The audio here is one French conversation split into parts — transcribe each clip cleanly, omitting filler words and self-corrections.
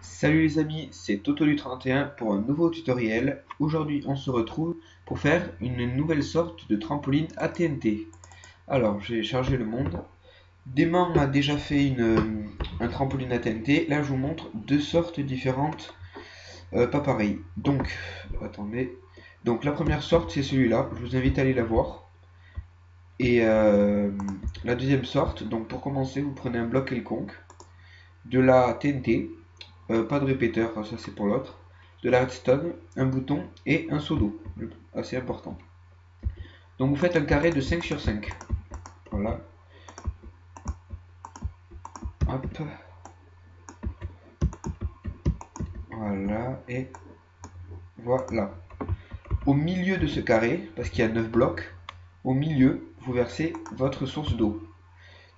Salut les amis, c'est Totolu31 pour un nouveau tutoriel. Aujourd'hui on se retrouve pour faire une nouvelle sorte de trampoline à TNT. Alors j'ai chargé le monde. Demain on a déjà fait un trampoline à TNT. Là je vous montre deux sortes différentes, pas pareilles. Donc, attendez. Donc la première sorte c'est celui-là, je vous invite à aller la voir. Et la deuxième sorte, donc pour commencer vous prenez un bloc quelconque, de la TNT. Pas de répéteur, ça c'est pour l'autre. De la redstone, un bouton et un seau d'eau. Assez important. Donc vous faites un carré de 5 sur 5. Voilà. Hop. Voilà. Et voilà. Au milieu de ce carré, parce qu'il y a 9 blocs, au milieu, vous versez votre source d'eau.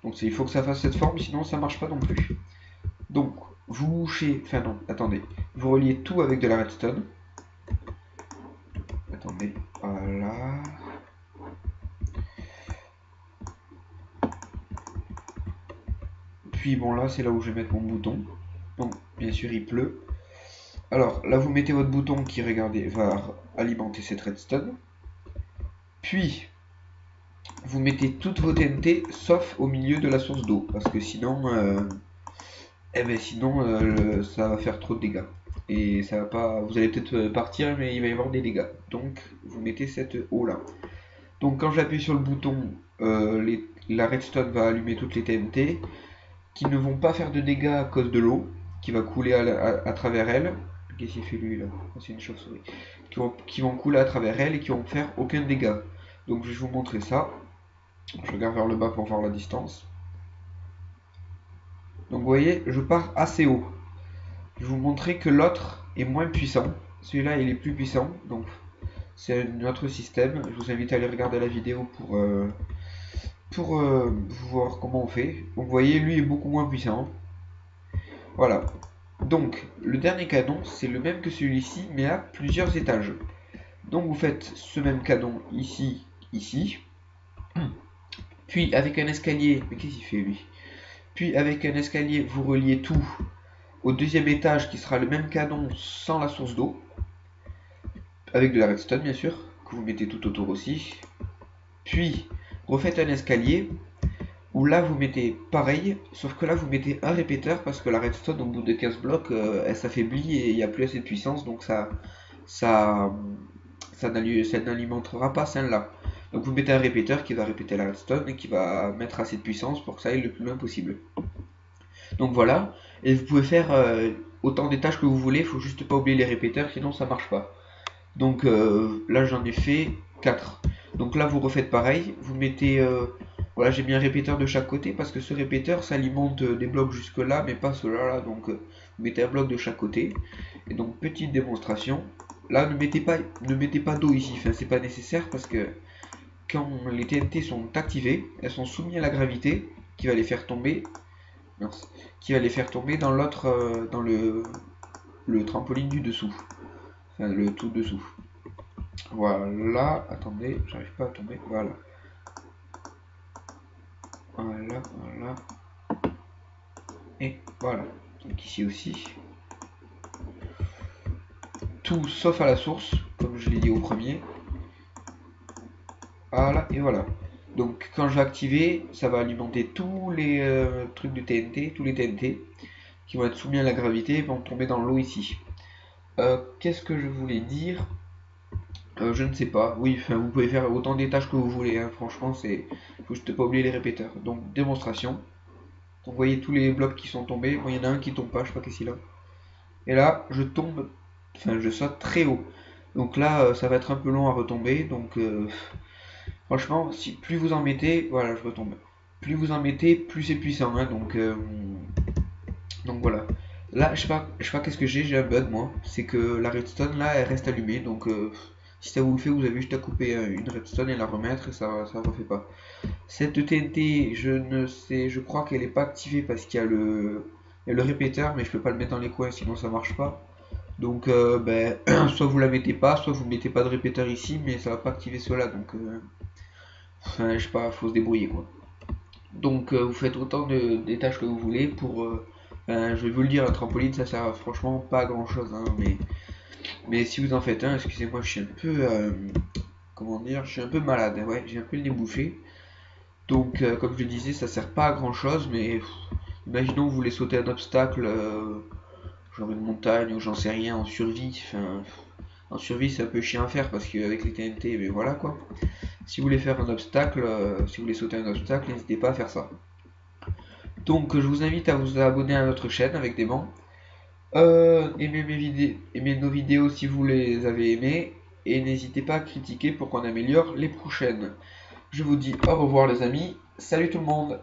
Donc il faut que ça fasse cette forme, sinon ça marche pas non plus. Donc vous bouchez, enfin non, attendez. Vous reliez tout avec de la redstone. Attendez, voilà. Puis bon là c'est là où je vais mettre mon bouton. Donc bien sûr il pleut. Alors là vous mettez votre bouton qui, regardez, va alimenter cette redstone. Puis vous mettez toutes vos TNT sauf au milieu de la source d'eau. Parce que sinon, ça va faire trop de dégâts. Et ça va pas. Vous allez peut-être partir mais il va y avoir des dégâts. Donc vous mettez cette eau là. Donc quand j'appuie sur le bouton, la redstone va allumer toutes les TNT qui ne vont pas faire de dégâts à cause de l'eau qui va couler à travers elle. Qu'est-ce qu'il fait lui là? C'est une chauve-souris. Qui vont couler à travers elle et qui vont faire aucun dégât. Donc je vais vous montrer ça. Je regarde vers le bas pour voir la distance. Donc vous voyez, je pars assez haut. Je vais vous montrer que l'autre est moins puissant. Celui-là il est plus puissant. Donc c'est un autre système. Je vous invite à aller regarder la vidéo pour voir comment on fait. Donc vous voyez, lui est beaucoup moins puissant. Voilà. Donc, le dernier canon, c'est le même que celui-ci, mais à plusieurs étages. Donc, vous faites ce même canon ici, ici. Puis, avec un escalier... Mais qu'est-ce qu'il fait, lui? Puis, avec un escalier, vous reliez tout au deuxième étage, qui sera le même canon sans la source d'eau. Avec de la redstone, bien sûr, que vous mettez tout autour aussi. Puis, refaites un escalier, où là, vous mettez pareil, sauf que là, vous mettez un répéteur, parce que la redstone, au bout de 15 blocs, elle s'affaiblit et il n'y a plus assez de puissance, donc ça, ça n'alimentera pas celle-là. Donc vous mettez un répéteur qui va répéter la redstone et qui va mettre assez de puissance pour que ça aille le plus loin possible. Donc voilà, et vous pouvez faire autant d'étages que vous voulez, il faut juste pas oublier les répéteurs, sinon ça marche pas. Donc là j'en ai fait 4. Donc là vous refaites pareil, vous mettez... voilà, j'ai mis un répéteur de chaque côté parce que ce répéteur s'alimente des blocs jusque là, mais pas ceux-là. Là, donc vous mettez un bloc de chaque côté. Et donc petite démonstration. Là ne mettez pas d'eau ici, enfin, c'est pas nécessaire parce que quand les TNT sont activées, elles sont soumises à la gravité qui va les faire tomber, mince, qui va les faire tomber dans l'autre, dans le trampoline du dessous, enfin le tout dessous. Voilà, attendez, j'arrive pas à tomber, voilà. Voilà, voilà. Et voilà. Donc ici aussi. Tout sauf à la source, comme je l'ai dit au premier. Voilà, et voilà. Donc quand je vais activer, ça va alimenter tous les trucs de TNT, tous les TNT qui vont être soumis à la gravité vont tomber dans l'eau ici. Qu'est-ce que je voulais dire? Je ne sais pas. Oui, enfin, vous pouvez faire autant d'étages que vous voulez, hein. Franchement, c'est... faut juste pas oublier les répéteurs. Donc démonstration. Donc vous voyez tous les blocs qui sont tombés. Bon, il y en a un qui tombe pas, je sais pas qu'est-ce qu'il a. Et là, je tombe, enfin je saute très haut. Donc là, ça va être un peu long à retomber. Donc franchement, si plus vous en mettez, voilà, je retombe. Plus vous en mettez, plus c'est puissant, hein. Donc voilà. Là, je sais pas qu'est-ce que j'ai un bug moi. C'est que la redstone là, elle reste allumée. Donc si ça vous le fait, vous avez juste à couper une redstone et la remettre et ça refait pas. Cette TNT, je ne sais, je crois qu'elle est pas activée parce qu'il y a le répéteur, mais je peux pas le mettre dans les coins sinon ça marche pas. Donc ben, soit vous la mettez pas, soit vous mettez pas de répéteur ici, mais ça va pas activer cela. Donc enfin, je sais pas, faut se débrouiller quoi. Donc vous faites autant d'étages que vous voulez Je vais vous le dire, un trampoline ça sert franchement pas à grand chose, hein, mais si vous en faites un, excusez-moi, je suis un peu, comment dire, je suis un peu malade, ouais, j'ai un peu le nez bouché. Donc, comme je le disais, ça sert pas à grand chose, mais imaginons que vous voulez sauter un obstacle, genre une montagne ou j'en sais rien en survie. Enfin, en survie, c'est un peu chiant à faire parce qu'avec les TNT, mais voilà quoi. Si vous voulez faire un obstacle, si vous voulez sauter un obstacle, n'hésitez pas à faire ça. Donc, je vous invite à vous abonner à notre chaîne avec des bancs. Aimez nos vidéos si vous les avez aimées. Et n'hésitez pas à critiquer pour qu'on améliore les prochaines. Je vous dis au revoir les amis. Salut tout le monde!